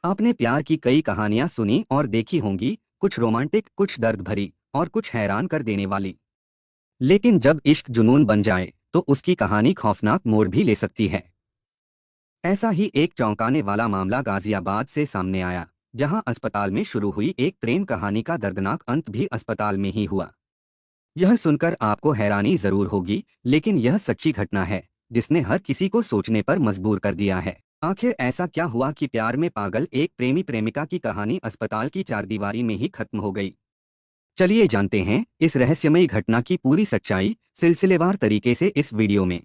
आपने प्यार की कई कहानियां सुनी और देखी होंगी, कुछ रोमांटिक, कुछ दर्द भरी और कुछ हैरान कर देने वाली। लेकिन जब इश्क जुनून बन जाए तो उसकी कहानी खौफनाक मोड़ भी ले सकती है। ऐसा ही एक चौंकाने वाला मामला गाजियाबाद से सामने आया, जहां अस्पताल में शुरू हुई एक प्रेम कहानी का दर्दनाक अंत भी अस्पताल में ही हुआ। यह सुनकर आपको हैरानी जरूर होगी, लेकिन यह सच्ची घटना है जिसने हर किसी को सोचने पर मजबूर कर दिया है। आखिर ऐसा क्या हुआ कि प्यार में पागल एक प्रेमी प्रेमिका की कहानी अस्पताल की चारदीवारी में ही खत्म हो गई? चलिए जानते हैं इस रहस्यमयी घटना की पूरी सच्चाई सिलसिलेवार तरीके से इस वीडियो में।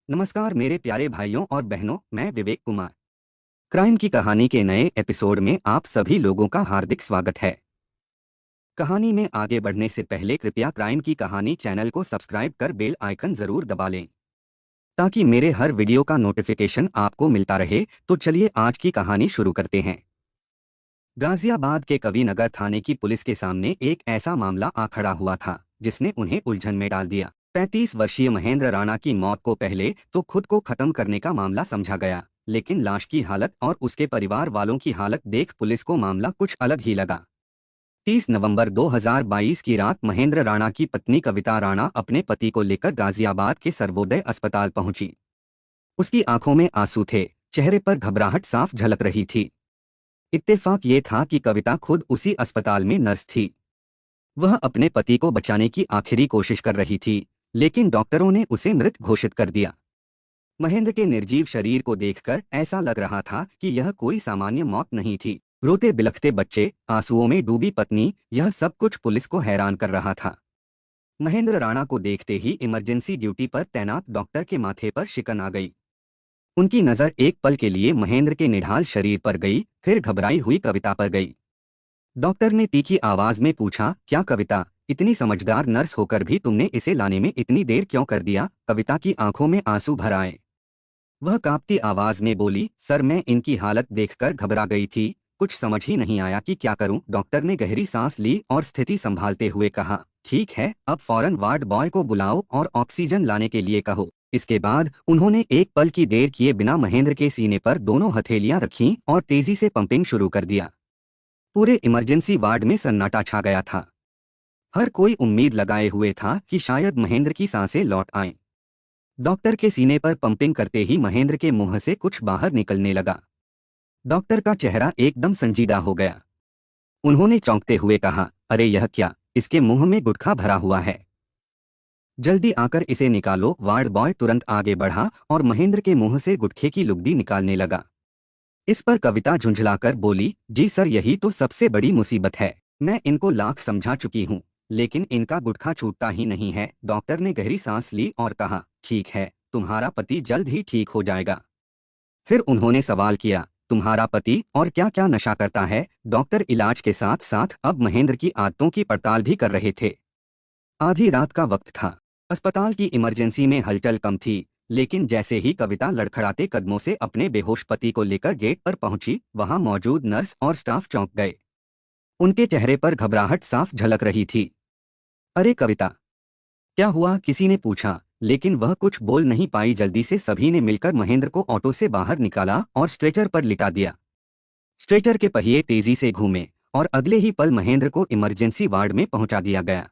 नमस्कार मेरे प्यारे भाइयों और बहनों, मैं विवेक कुमार। क्राइम की कहानी के नए एपिसोड में आप सभी लोगों का हार्दिक स्वागत है। कहानी में आगे बढ़ने से पहले कृपया क्राइम की कहानी चैनल को सब्सक्राइब कर बेल आइकन जरूर दबा लें, ताकि मेरे हर वीडियो का नोटिफिकेशन आपको मिलता रहे। तो चलिए आज की कहानी शुरू करते हैं। गाजियाबाद के कविनगर थाने की पुलिस के सामने एक ऐसा मामला आ खड़ा हुआ था जिसने उन्हें उलझन में डाल दिया। 35 वर्षीय महेंद्र राणा की मौत को पहले तो खुद को खत्म करने का मामला समझा गया, लेकिन लाश की हालत और उसके परिवार वालों की हालत देख पुलिस को मामला कुछ अलग ही लगा। 30 नवंबर 2022 की रात महेंद्र राणा की पत्नी कविता राणा अपने पति को लेकर गाजियाबाद के सर्वोदय अस्पताल पहुंची। उसकी आंखों में आंसू थे, चेहरे पर घबराहट साफ झलक रही थी। इत्तेफाक ये था कि कविता खुद उसी अस्पताल में नर्स थी। वह अपने पति को बचाने की आखिरी कोशिश कर रही थी, लेकिन डॉक्टरों ने उसे मृत घोषित कर दिया। महेंद्र के निर्जीव शरीर को देखकर ऐसा लग रहा था कि यह कोई सामान्य मौत नहीं थी। रोते बिलखते बच्चे, आंसुओं में डूबी पत्नी, यह सब कुछ पुलिस को हैरान कर रहा था। महेंद्र राणा को देखते ही इमरजेंसी ड्यूटी पर तैनात डॉक्टर के माथे पर शिकन आ गई। उनकी नज़र एक पल के लिए महेंद्र के निढाल शरीर पर गई, फिर घबराई हुई कविता पर गई। डॉक्टर ने तीखी आवाज में पूछा, क्या कविता, इतनी समझदार नर्स होकर भी तुमने इसे लाने में इतनी देर क्यों कर दिया? कविता की आंखों में आंसू भर आए। वह कांपती आवाज में बोली, सर मैं इनकी हालत देखकर घबरा गई थी, कुछ समझ ही नहीं आया कि क्या करूं। डॉक्टर ने गहरी सांस ली और स्थिति संभालते हुए कहा, ठीक है, अब फौरन वार्ड बॉय को बुलाओ और ऑक्सीजन लाने के लिए कहो। इसके बाद उन्होंने एक पल की देर किए बिना महेंद्र के सीने पर दोनों हथेलियां रखीं और तेजी से पंपिंग शुरू कर दिया। पूरे इमरजेंसी वार्ड में सन्नाटा छा गया था। हर कोई उम्मीद लगाए हुए था कि शायद महेंद्र की सांसें लौट आएं। डॉक्टर के सीने पर पंपिंग करते ही महेंद्र के मुंह से कुछ बाहर निकलने लगा। डॉक्टर का चेहरा एकदम संजीदा हो गया। उन्होंने चौंकते हुए कहा, अरे यह क्या, इसके मुंह में गुटखा भरा हुआ है, जल्दी आकर इसे निकालो। वार्ड बॉय तुरंत आगे बढ़ा और महेंद्र के मुंह से गुटखे की लुगदी निकालने लगा। इस पर कविता झुंझलाकर बोली, जी सर, यही तो सबसे बड़ी मुसीबत है। मैं इनको लाख समझा चुकी हूँ, लेकिन इनका गुटखा छूटता ही नहीं है। डॉक्टर ने गहरी सांस ली और कहा, ठीक है, तुम्हारा पति जल्द ही ठीक हो जाएगा। फिर उन्होंने सवाल किया, तुम्हारा पति और क्या क्या नशा करता है? डॉक्टर इलाज के साथ साथ अब महेंद्र की आदतों की पड़ताल भी कर रहे थे। आधी रात का वक्त था। अस्पताल की इमरजेंसी में हलचल कम थी, लेकिन जैसे ही कविता लड़खड़ाते कदमों से अपने बेहोश पति को लेकर गेट पर पहुंची, वहां मौजूद नर्स और स्टाफ चौंक गए। उनके चेहरे पर घबराहट साफ झलक रही थी। अरे कविता, क्या हुआ? किसी ने पूछा, लेकिन वह कुछ बोल नहीं पाई। जल्दी से सभी ने मिलकर महेंद्र को ऑटो से बाहर निकाला और स्ट्रेचर पर लिटा दिया। स्ट्रेचर के पहिए तेजी से घूमे और अगले ही पल महेंद्र को इमरजेंसी वार्ड में पहुंचा दिया गया।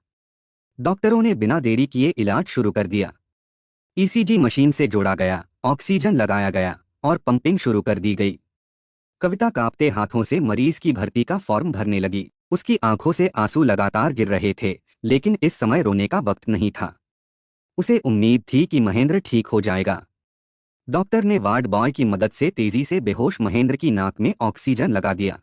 डॉक्टरों ने बिना देरी किए इलाज शुरू कर दिया। ईसीजी मशीन से जोड़ा गया, ऑक्सीजन लगाया गया और पंपिंग शुरू कर दी गई। कविता कांपते हाथों से मरीज की भर्ती का फॉर्म भरने लगी। उसकी आंखों से आंसू लगातार गिर रहे थे, लेकिन इस समय रोने का वक्त नहीं था। उसे उम्मीद थी कि महेंद्र ठीक हो जाएगा। डॉक्टर ने वार्ड बॉय की मदद से तेजी से बेहोश महेंद्र की नाक में ऑक्सीजन लगा दिया।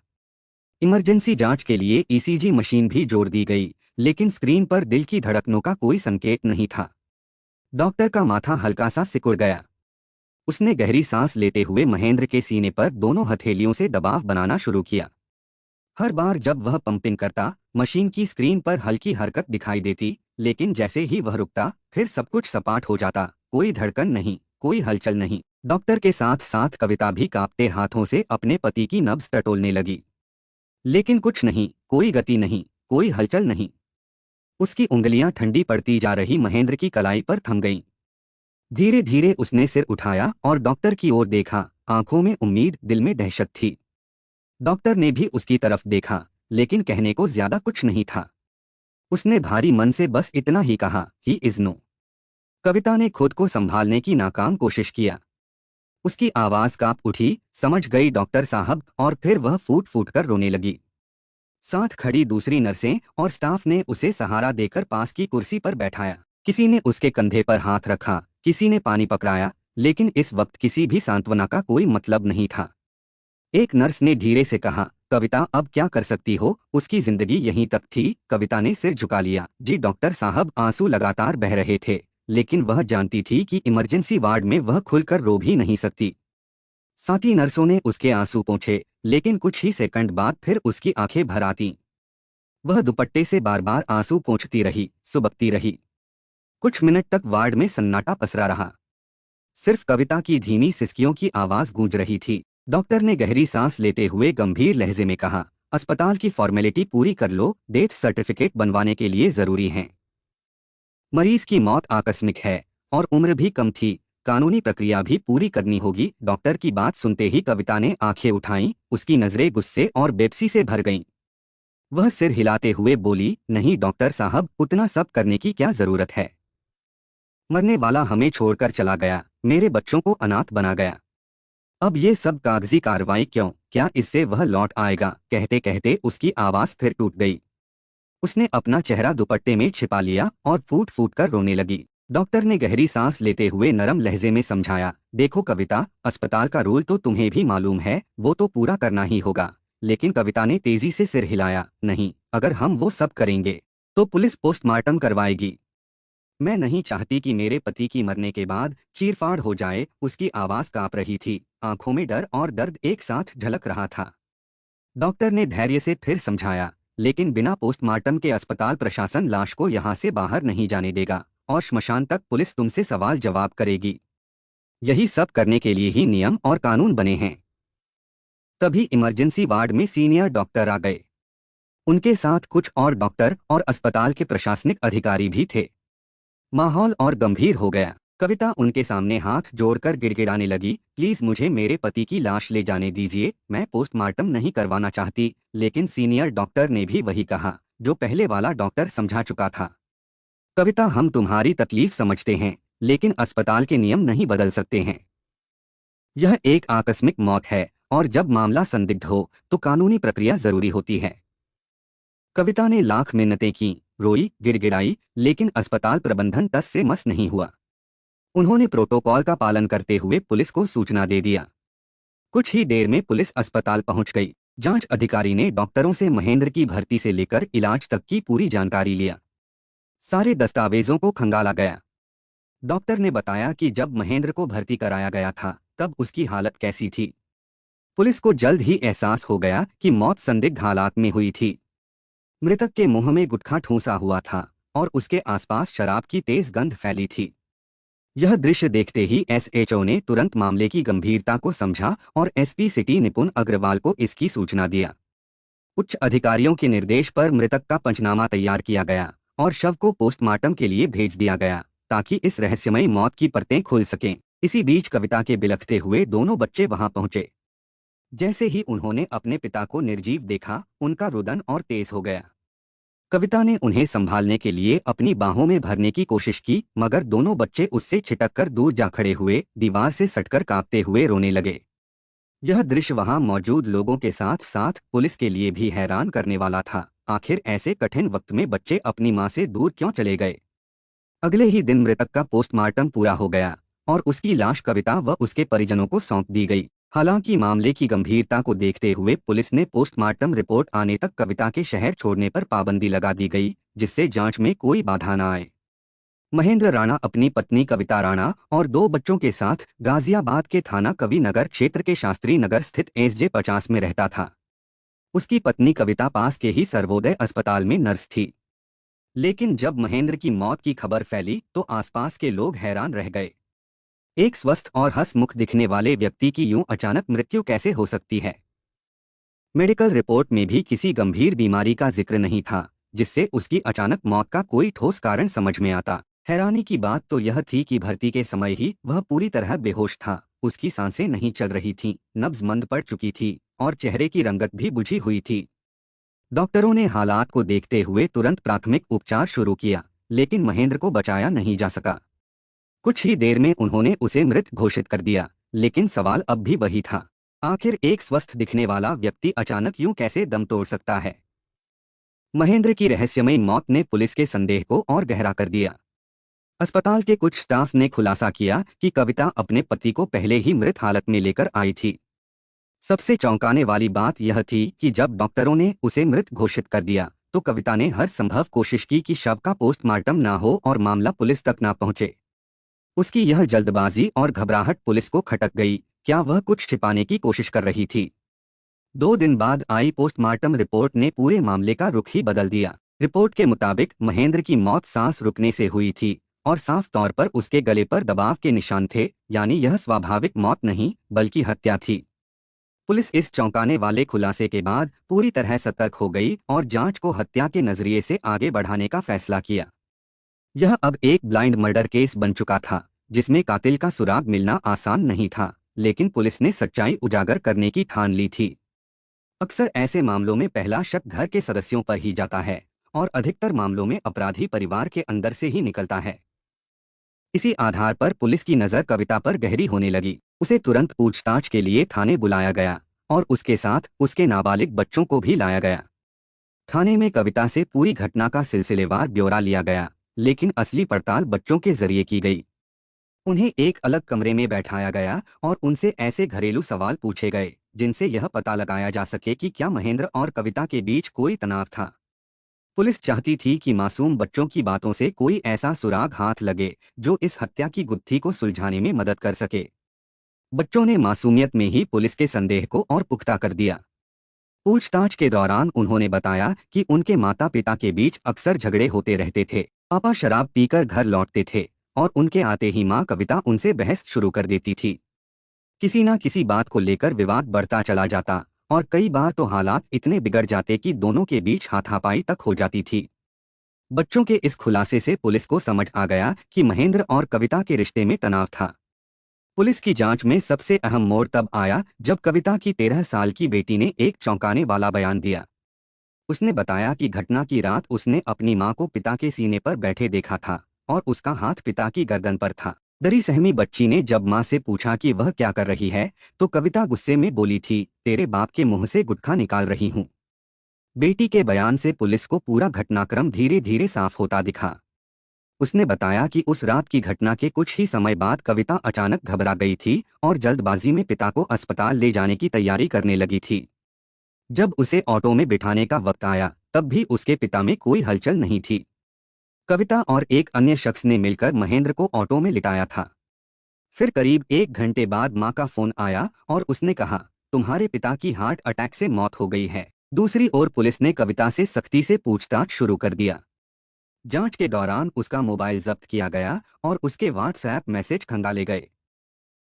इमरजेंसी जांच के लिए ईसीजी मशीन भी जोड़ दी गई, लेकिन स्क्रीन पर दिल की धड़कनों का कोई संकेत नहीं था। डॉक्टर का माथा हल्का सा सिकुड़ गया। उसने गहरी सांस लेते हुए महेंद्र के सीने पर दोनों हथेलियों से दबाव बनाना शुरू किया। हर बार जब वह पंपिंग करता, मशीन की स्क्रीन पर हल्की हरकत दिखाई देती, लेकिन जैसे ही वह रुकता, फिर सब कुछ सपाट हो जाता। कोई धड़कन नहीं, कोई हलचल नहीं। डॉक्टर के साथ साथ कविता भी कांपते हाथों से अपने पति की नब्ज टटोलने लगी, लेकिन कुछ नहीं, कोई गति नहीं, कोई हलचल नहीं। उसकी उंगलियां ठंडी पड़ती जा रही महेंद्र की कलाई पर थम गईं। धीरे धीरे उसने सिर उठाया और डॉक्टर की ओर देखा। आंखों में उम्मीद, दिल में दहशत थी। डॉक्टर ने भी उसकी तरफ देखा, लेकिन कहने को ज्यादा कुछ नहीं था। उसने भारी मन से बस इतना ही कहा, ही इज नो। कविता ने खुद को संभालने की नाकाम कोशिश किया। उसकी आवाज कांप उठी, समझ गई डॉक्टर साहब, और फिर वह फूट फूट कर रोने लगी। साथ खड़ी दूसरी नर्सें और स्टाफ ने उसे सहारा देकर पास की कुर्सी पर बैठाया। किसी ने उसके कंधे पर हाथ रखा, किसी ने पानी पकड़ाया, लेकिन इस वक्त किसी भी सांत्वना का कोई मतलब नहीं था। एक नर्स ने धीरे से कहा, कविता अब क्या कर सकती हो, उसकी जिंदगी यहीं तक थी। कविता ने सिर झुका लिया। जी डॉक्टर साहब, आंसू लगातार बह रहे थे, लेकिन वह जानती थी कि इमरजेंसी वार्ड में वह खुलकर रो भी नहीं सकती। साथी नर्सों ने उसके आंसू पोंछे, लेकिन कुछ ही सेकंड बाद फिर उसकी आंखें भर आतीं। वह दुपट्टे से बार बार आंसू पोंछती रही, सुबकती रही। कुछ मिनट तक वार्ड में सन्नाटा पसरा रहा। सिर्फ कविता की धीमी सिसकियों की आवाज गूंज रही थी। डॉक्टर ने गहरी सांस लेते हुए गंभीर लहजे में कहा, अस्पताल की फॉर्मेलिटी पूरी कर लो, डेथ सर्टिफिकेट बनवाने के लिए जरूरी है। मरीज की मौत आकस्मिक है और उम्र भी कम थी, कानूनी प्रक्रिया भी पूरी करनी होगी। डॉक्टर की बात सुनते ही कविता ने आंखें उठाईं, उसकी नजरें गुस्से और बेबसी से भर गईं। वह सिर हिलाते हुए बोली, नहीं डॉक्टर साहब, उतना सब करने की क्या जरूरत है। मरने वाला हमें छोड़कर चला गया, मेरे बच्चों को अनाथ बना गया। अब ये सब कागजी कार्रवाई क्यों, क्या इससे वह लौट आएगा। कहते कहते उसकी आवाज फिर टूट गई। उसने अपना चेहरा दुपट्टे में छिपा लिया और फूट फूट कर रोने लगी। डॉक्टर ने गहरी सांस लेते हुए नरम लहजे में समझाया, देखो कविता, अस्पताल का रूल तो तुम्हें भी मालूम है, वो तो पूरा करना ही होगा। लेकिन कविता ने तेजी से सिर हिलाया, नहीं, अगर हम वो सब करेंगे तो पुलिस पोस्टमार्टम करवाएगी। मैं नहीं चाहती कि मेरे पति की मरने के बाद चीरफाड़ हो जाए। उसकी आवाज कांप रही थी, आंखों में डर और दर्द एक साथ झलक रहा था। डॉक्टर ने धैर्य से फिर समझाया, लेकिन बिना पोस्टमार्टम के अस्पताल प्रशासन लाश को यहाँ से बाहर नहीं जाने देगा और श्मशान तक पुलिस तुमसे सवाल जवाब करेगी। यही सब करने के लिए ही नियम और कानून बने हैं। तभी इमरजेंसी वार्ड में सीनियर डॉक्टर आ गए। उनके साथ कुछ और डॉक्टर और अस्पताल के प्रशासनिक अधिकारी भी थे। माहौल और गंभीर हो गया। कविता उनके सामने हाथ जोड़कर गिड़गिड़ाने लगी, प्लीज मुझे मेरे पति की लाश ले जाने दीजिए, मैं पोस्टमार्टम नहीं करवाना चाहती। लेकिन सीनियर डॉक्टर ने भी वही कहा जो पहले वाला डॉक्टर समझा चुका था। कविता, हम तुम्हारी तकलीफ समझते हैं, लेकिन अस्पताल के नियम नहीं बदल सकते हैं। यह एक आकस्मिक मौत है और जब मामला संदिग्ध हो तो कानूनी प्रक्रिया जरूरी होती है। कविता ने लाख मिन्नतें की, रोई, गिड़गिड़ाई, लेकिन अस्पताल प्रबंधन टस से मस नहीं हुआ। उन्होंने प्रोटोकॉल का पालन करते हुए पुलिस को सूचना दे दिया। कुछ ही देर में पुलिस अस्पताल पहुंच गई। जांच अधिकारी ने डॉक्टरों से महेंद्र की भर्ती से लेकर इलाज तक की पूरी जानकारी लिया। सारे दस्तावेजों को खंगाला गया। डॉक्टर ने बताया कि जब महेंद्र को भर्ती कराया गया था तब उसकी हालत कैसी थी। पुलिस को जल्द ही एहसास हो गया कि मौत संदिग्ध हालात में हुई थी। मृतक के मुंह में गुटखा ठूंसा हुआ था और उसके आसपास शराब की तेज गंध फैली थी। यह दृश्य देखते ही एसएचओ ने तुरंत मामले की गंभीरता को समझा और एसपी सिटी निपुण अग्रवाल को इसकी सूचना दिया। उच्च अधिकारियों के निर्देश पर मृतक का पंचनामा तैयार किया गया और शव को पोस्टमार्टम के लिए भेज दिया गया ताकि इस रहस्यमयी मौत की परतें खुल सकें। इसी बीच कविता के बिलखते हुए दोनों बच्चे वहां पहुंचे। जैसे ही उन्होंने अपने पिता को निर्जीव देखा, उनका रुदन और तेज हो गया। कविता ने उन्हें संभालने के लिए अपनी बाहों में भरने की कोशिश की, मगर दोनों बच्चे उससे छिटककर दूर जा खड़े हुए, दीवार से सटकर कांपते हुए रोने लगे। यह दृश्य वहां मौजूद लोगों के साथ साथ पुलिस के लिए भी हैरान करने वाला था। आखिर ऐसे कठिन वक्त में बच्चे अपनी मां से दूर क्यों चले गए। अगले ही दिन मृतक का पोस्टमार्टम पूरा हो गया और उसकी लाश कविता व उसके परिजनों को सौंप दी गई। हालांकि मामले की गंभीरता को देखते हुए पुलिस ने पोस्टमार्टम रिपोर्ट आने तक कविता के शहर छोड़ने पर पाबंदी लगा दी गई, जिससे जांच में कोई बाधा न आए। महेंद्र राणा अपनी पत्नी कविता राणा और दो बच्चों के साथ गाजियाबाद के थाना कवि नगर क्षेत्र के शास्त्री नगर स्थित एसजे 50 में रहता था। उसकी पत्नी कविता पास के ही सर्वोदय अस्पताल में नर्स थी। लेकिन जब महेंद्र की मौत की खबर फैली तो आसपास के लोग हैरान रह गए। एक स्वस्थ और हंसमुख दिखने वाले व्यक्ति की यूं अचानक मृत्यु कैसे हो सकती है। मेडिकल रिपोर्ट में भी किसी गंभीर बीमारी का जिक्र नहीं था, जिससे उसकी अचानक मौत का कोई ठोस कारण समझ में आता। हैरानी की बात तो यह थी कि भर्ती के समय ही वह पूरी तरह बेहोश था। उसकी सांसें नहीं चल रही थीं, नब्ज मंद पड़ चुकी थी और चेहरे की रंगत भी बुझी हुई थी। डॉक्टरों ने हालात को देखते हुए तुरंत प्राथमिक उपचार शुरू किया, लेकिन महेंद्र को बचाया नहीं जा सका। कुछ ही देर में उन्होंने उसे मृत घोषित कर दिया, लेकिन सवाल अब भी वही था, आखिर एक स्वस्थ दिखने वाला व्यक्ति अचानक यूं कैसे दम तोड़ सकता है। महेंद्र की रहस्यमयी मौत ने पुलिस के संदेह को और गहरा कर दिया। अस्पताल के कुछ स्टाफ ने खुलासा किया कि कविता अपने पति को पहले ही मृत हालत में लेकर आई थी। सबसे चौंकाने वाली बात यह थी कि जब डॉक्टरों ने उसे मृत घोषित कर दिया तो कविता ने हर संभव कोशिश की कि शव का पोस्टमार्टम ना हो और मामला पुलिस तक ना पहुंचे। उसकी यह जल्दबाजी और घबराहट पुलिस को खटक गई। क्या वह कुछ छिपाने की कोशिश कर रही थी? 2 दिन बाद आई पोस्टमार्टम रिपोर्ट ने पूरे मामले का रुख ही बदल दिया। रिपोर्ट के मुताबिक महेंद्र की मौत सांस रुकने से हुई थी और साफ तौर पर उसके गले पर दबाव के निशान थे, यानी यह स्वाभाविक मौत नहीं बल्कि हत्या थी। पुलिस इस चौंकाने वाले खुलासे के बाद पूरी तरह सतर्क हो गई और जांच को हत्या के नजरिए से आगे बढ़ाने का फैसला किया। यह अब एक ब्लाइंड मर्डर केस बन चुका था, जिसमें कातिल का सुराग मिलना आसान नहीं था, लेकिन पुलिस ने सच्चाई उजागर करने की ठान ली थी। अक्सर ऐसे मामलों में पहला शक घर के सदस्यों पर ही जाता है और अधिकतर मामलों में अपराधी परिवार के अंदर से ही निकलता है। इसी आधार पर पुलिस की नज़र कविता पर गहरी होने लगी। उसे तुरंत पूछताछ के लिए थाने बुलाया गया और उसके साथ उसके नाबालिग बच्चों को भी लाया गया। थाने में कविता से पूरी घटना का सिलसिलेवार ब्यौरा लिया गया, लेकिन असली पड़ताल बच्चों के जरिए की गई। उन्हें एक अलग कमरे में बैठाया गया और उनसे ऐसे घरेलू सवाल पूछे गए जिनसे यह पता लगाया जा सके कि क्या महेंद्र और कविता के बीच कोई तनाव था। पुलिस चाहती थी कि मासूम बच्चों की बातों से कोई ऐसा सुराग हाथ लगे जो इस हत्या की गुत्थी को सुलझाने में मदद कर सके। बच्चों ने मासूमियत में ही पुलिस के संदेह को और पुख्ता कर दिया। पूछताछ के दौरान उन्होंने बताया कि उनके माता पिता के बीच अक्सर झगड़े होते रहते थे। पापा शराब पीकर घर लौटते थे और उनके आते ही माँ कविता उनसे बहस शुरू कर देती थी। किसी न किसी बात को लेकर विवाद बढ़ता चला जाता और कई बार तो हालात इतने बिगड़ जाते कि दोनों के बीच हाथापाई तक हो जाती थी। बच्चों के इस खुलासे से पुलिस को समझ आ गया कि महेंद्र और कविता के रिश्ते में तनाव था। पुलिस की जांच में सबसे अहम मोड़ तब आया जब कविता की 13 साल की बेटी ने एक चौंकाने वाला बयान दिया। उसने बताया कि घटना की रात उसने अपनी मां को पिता के सीने पर बैठे देखा था और उसका हाथ पिता की गर्दन पर था। डरी सहमी बच्ची ने जब मां से पूछा कि वह क्या कर रही है, तो कविता गुस्से में बोली थी, तेरे बाप के मुंह से गुटखा निकाल रही हूं। बेटी के बयान से पुलिस को पूरा घटनाक्रम धीरे धीरे साफ होता दिखा। उसने बताया कि उस रात की घटना के कुछ ही समय बाद कविता अचानक घबरा गई थी और जल्दबाजी में पिता को अस्पताल ले जाने की तैयारी करने लगी थी। जब उसे ऑटो में बिठाने का वक्त आया तब भी उसके पिता में कोई हलचल नहीं थी। कविता और एक अन्य शख्स ने मिलकर महेंद्र को ऑटो में लिटाया था। फिर करीब 1 घंटे बाद मां का फोन आया और उसने कहा, तुम्हारे पिता की हार्ट अटैक से मौत हो गई है। दूसरी ओर पुलिस ने कविता से सख्ती से पूछताछ शुरू कर दिया। जांच के दौरान उसका मोबाइल जब्त किया गया और उसके व्हाट्सएप मैसेज खंगाले गए।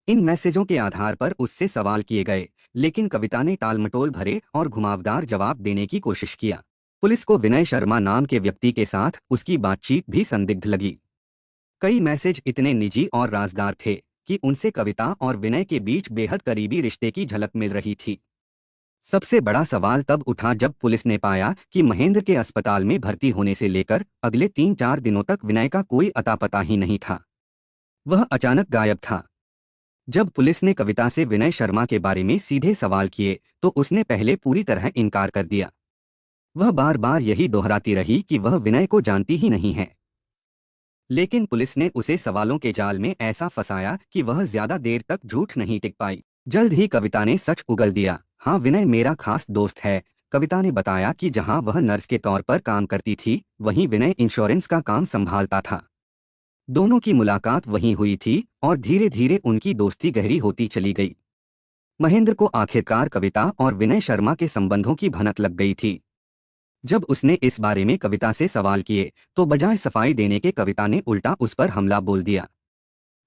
इन मैसेजों के आधार पर उससे सवाल किए गए, लेकिन कविता ने टालमटोल भरे और घुमावदार जवाब देने की कोशिश किया। पुलिस को विनय शर्मा नाम के व्यक्ति के साथ उसकी बातचीत भी संदिग्ध लगी। कई मैसेज इतने निजी और राजदार थे कि उनसे कविता और विनय के बीच बेहद करीबी रिश्ते की झलक मिल रही थी। सबसे बड़ा सवाल तब उठा जब पुलिस ने पाया कि महेंद्र के अस्पताल में भर्ती होने से लेकर अगले 3-4 दिनों तक विनय का कोई अता पता ही नहीं था। वह अचानक गायब था। जब पुलिस ने कविता से विनय शर्मा के बारे में सीधे सवाल किए तो उसने पहले पूरी तरह इनकार कर दिया। वह बार बार यही दोहराती रही कि वह विनय को जानती ही नहीं है। लेकिन पुलिस ने उसे सवालों के जाल में ऐसा फंसाया कि वह ज्यादा देर तक झूठ नहीं टिक पाई। जल्द ही कविता ने सच उगल दिया। हाँ, विनय मेरा खास दोस्त है। कविता ने बताया कि जहां वह नर्स के तौर पर काम करती थी, वहीं विनय इंश्योरेंस का काम संभालता था। दोनों की मुलाकात वहीं हुई थी और धीरे धीरे उनकी दोस्ती गहरी होती चली गई। महेंद्र को आखिरकार कविता और विनय शर्मा के संबंधों की भनक लग गई थी। जब उसने इस बारे में कविता से सवाल किए तो बजाय सफाई देने के कविता ने उल्टा उस पर हमला बोल दिया।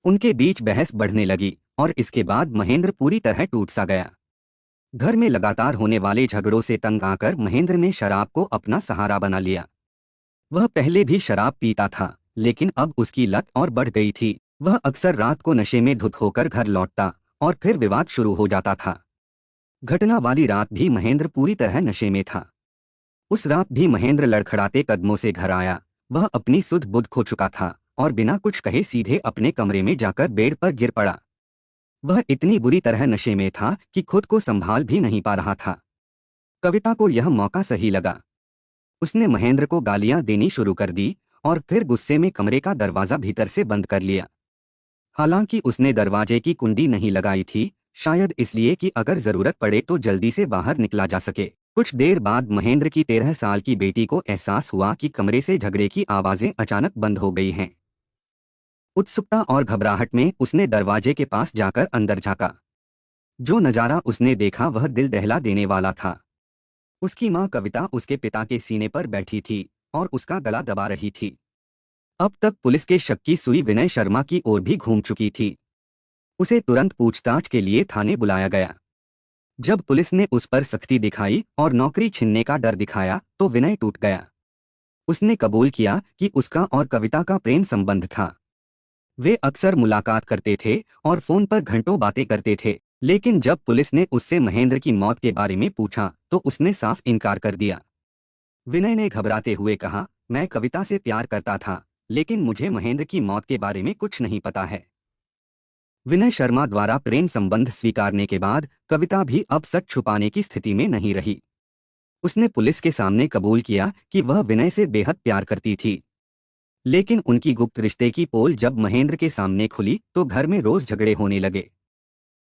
उनके बीच बहस बढ़ने लगी और इसके बाद महेंद्र पूरी तरह टूट सा गया। घर में लगातार होने वाले झगड़ों से तंग आकर महेंद्र ने शराब को अपना सहारा बना लिया। वह पहले भी शराब पीता था, लेकिन अब उसकी लत और बढ़ गई थी। वह अक्सर रात को नशे में धुत होकर घर लौटता और फिर विवाद शुरू हो जाता था। घटना वाली रात भी महेंद्र पूरी तरह नशे में था। उस रात भी महेंद्र लड़खड़ाते कदमों से घर आया। वह अपनी सुध बुध खो चुका था और बिना कुछ कहे सीधे अपने कमरे में जाकर बेड पर गिर पड़ा। वह इतनी बुरी तरह नशे में था कि खुद को संभाल भी नहीं पा रहा था। कविता को यह मौका सही लगा। उसने महेंद्र को गालियां देनी शुरू कर दी और फिर गुस्से में कमरे का दरवाजा भीतर से बंद कर लिया। हालांकि उसने दरवाजे की कुंडी नहीं लगाई थी, शायद इसलिए कि अगर जरूरत पड़े तो जल्दी से बाहर निकला जा सके। कुछ देर बाद महेंद्र की 13 साल की बेटी को एहसास हुआ कि कमरे से झगड़े की आवाजें अचानक बंद हो गई हैं। उत्सुकता और घबराहट में उसने दरवाजे के पास जाकर अंदर झांका। जो नजारा उसने देखा वह दिल दहला देने वाला था। उसकी मां कविता उसके पिता के सीने पर बैठी थी और उसका गला दबा रही थी। अब तक पुलिस के शक की सुई विनय शर्मा की ओर भी घूम चुकी थी। उसे तुरंत पूछताछ के लिए थाने बुलाया गया। जब पुलिस ने उस पर सख्ती दिखाई और नौकरी छीनने का डर दिखाया तो विनय टूट गया। उसने कबूल किया कि उसका और कविता का प्रेम संबंध था। वे अक्सर मुलाकात करते थे और फोन पर घंटों बातें करते थे। लेकिन जब पुलिस ने उससे महेंद्र की मौत के बारे में पूछा तो उसने साफ इनकार कर दिया। विनय ने घबराते हुए कहा, मैं कविता से प्यार करता था, लेकिन मुझे महेंद्र की मौत के बारे में कुछ नहीं पता है। विनय शर्मा द्वारा प्रेम संबंध स्वीकारने के बाद कविता भी अब सच छुपाने की स्थिति में नहीं रही। उसने पुलिस के सामने कबूल किया कि वह विनय से बेहद प्यार करती थी। लेकिन उनकी गुप्त रिश्ते की पोल जब महेंद्र के सामने खुली तो घर में रोज झगड़े होने लगे।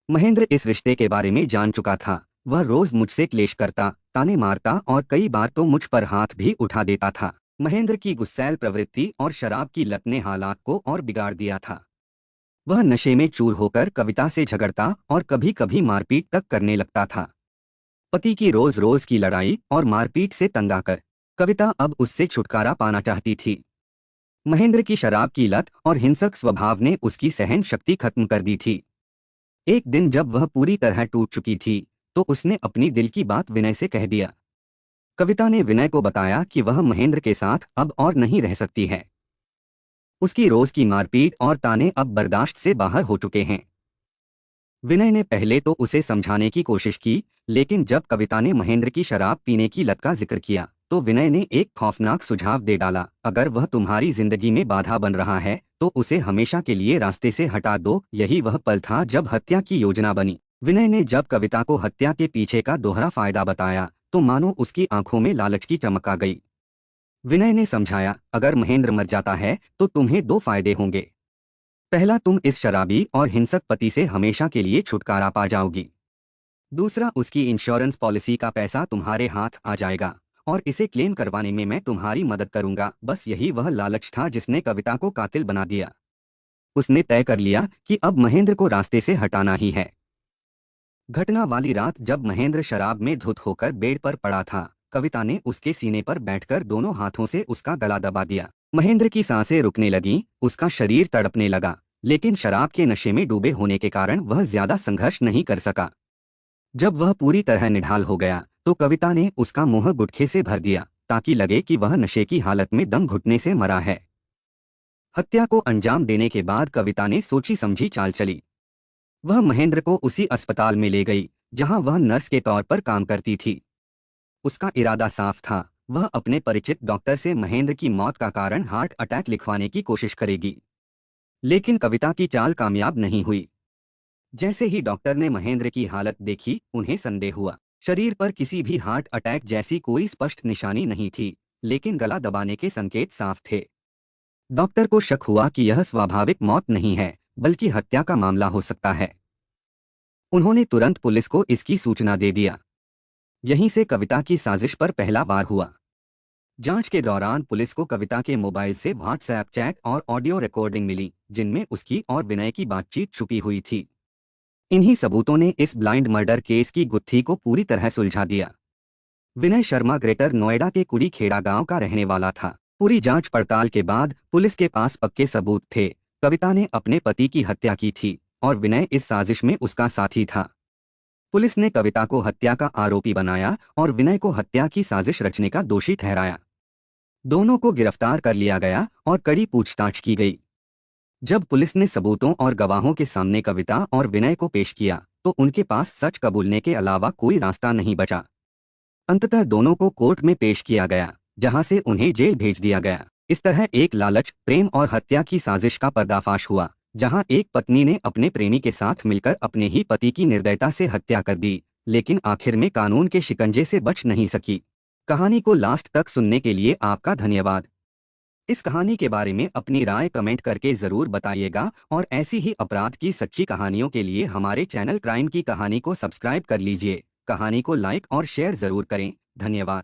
महेंद्र इस रिश्ते के बारे में जान चुका था। वह रोज मुझसे क्लेश करता, ताने मारता और कई बार तो मुझ पर हाथ भी उठा देता था। महेंद्र की गुस्सैल प्रवृत्ति और शराब की लत ने हालात को और बिगाड़ दिया था। वह नशे में चूर होकर कविता से झगड़ता और कभी कभी मारपीट तक करने लगता था। पति की रोज रोज की लड़ाई और मारपीट से तंग आकर कविता अब उससे छुटकारा पाना चाहती थी। महेंद्र की शराब की लत और हिंसक स्वभाव ने उसकी सहन शक्ति खत्म कर दी थी। एक दिन जब वह पूरी तरह टूट चुकी थी तो उसने अपनी दिल की बात विनय से कह दिया। कविता ने विनय को बताया कि वह महेंद्र के साथ अब और नहीं रह सकती है। उसकी रोज की मारपीट और ताने अब बर्दाश्त से बाहर हो चुके हैं। विनय ने पहले तो उसे समझाने की कोशिश की, लेकिन जब कविता ने महेंद्र की शराब पीने की लत का जिक्र किया तो विनय ने एक खौफनाक सुझाव दे डाला, अगर वह तुम्हारी जिंदगी में बाधा बन रहा है तो उसे हमेशा के लिए रास्ते से हटा दो। यही वह पल था जब हत्या की योजना बनी। विनय ने जब कविता को हत्या के पीछे का दोहरा फायदा बताया तो मानो उसकी आंखों में लालच की चमक आ गई। विनय ने समझाया, अगर महेंद्र मर जाता है तो तुम्हें दो फायदे होंगे। पहला, तुम इस शराबी और हिंसक पति से हमेशा के लिए छुटकारा पा जाओगी। दूसरा, उसकी इंश्योरेंस पॉलिसी का पैसा तुम्हारे हाथ आ जाएगा और इसे क्लेम करवाने में मैं तुम्हारी मदद करूंगा। बस यही वह लालच था जिसने कविता को कातिल बना दिया। उसने तय कर लिया कि अब महेंद्र को रास्ते से हटाना ही है। घटना वाली रात जब महेंद्र शराब में धुत होकर बेड पर पड़ा था, कविता ने उसके सीने पर बैठकर दोनों हाथों से उसका गला दबा दिया। महेंद्र की सांसें रुकने लगीं, उसका शरीर तड़पने लगा, लेकिन शराब के नशे में डूबे होने के कारण वह ज्यादा संघर्ष नहीं कर सका। जब वह पूरी तरह निढाल हो गया तो कविता ने उसका मुंह गुटखे से भर दिया ताकि लगे कि वह नशे की हालत में दम घुटने से मरा है। हत्या को अंजाम देने के बाद कविता ने सोची समझी चाल चली। वह महेंद्र को उसी अस्पताल में ले गई जहां वह नर्स के तौर पर काम करती थी। उसका इरादा साफ था, वह अपने परिचित डॉक्टर से महेंद्र की मौत का कारण हार्ट अटैक लिखवाने की कोशिश करेगी। लेकिन कविता की चाल कामयाब नहीं हुई। जैसे ही डॉक्टर ने महेंद्र की हालत देखी, उन्हें संदेह हुआ। शरीर पर किसी भी हार्ट अटैक जैसी कोई स्पष्ट निशानी नहीं थी, लेकिन गला दबाने के संकेत साफ थे। डॉक्टर को शक हुआ कि यह स्वाभाविक मौत नहीं है, बल्कि हत्या का मामला हो सकता है। उन्होंने तुरंत पुलिस को इसकी सूचना दे दिया। यहीं से कविता की साजिश पर पहला वार हुआ। जांच के दौरान पुलिस को कविता के मोबाइल से व्हाट्सएप चैट और ऑडियो रिकॉर्डिंग मिली, जिनमें उसकी और विनय की बातचीत छुपी हुई थी। इन्हीं सबूतों ने इस ब्लाइंड मर्डर केस की गुत्थी को पूरी तरह सुलझा दिया। विनय शर्मा ग्रेटर नोएडा के कुड़ी खेड़ा गांव का रहने वाला था। पूरी जांच पड़ताल के बाद पुलिस के पास पक्के सबूत थे। कविता ने अपने पति की हत्या की थी और विनय इस साजिश में उसका साथी था। पुलिस ने कविता को हत्या का आरोपी बनाया और विनय को हत्या की साजिश रचने का दोषी ठहराया। दोनों को गिरफ्तार कर लिया गया और कड़ी पूछताछ की गई। जब पुलिस ने सबूतों और गवाहों के सामने कविता और विनय को पेश किया तो उनके पास सच कबूलने के अलावा कोई रास्ता नहीं बचा। अंततः दोनों को कोर्ट में पेश किया गया, जहां से उन्हें जेल भेज दिया गया। इस तरह एक लालच, प्रेम और हत्या की साजिश का पर्दाफाश हुआ, जहां एक पत्नी ने अपने प्रेमी के साथ मिलकर अपने ही पति की निर्दयता से हत्या कर दी, लेकिन आखिर में कानून के शिकंजे से बच नहीं सकी। कहानी को लास्ट तक सुनने के लिए आपका धन्यवाद। इस कहानी के बारे में अपनी राय कमेंट करके ज़रूर बताइएगा और ऐसी ही अपराध की सच्ची कहानियों के लिए हमारे चैनल क्राइम की कहानी को सब्सक्राइब कर लीजिए। कहानी को लाइक और शेयर ज़रूर करें। धन्यवाद।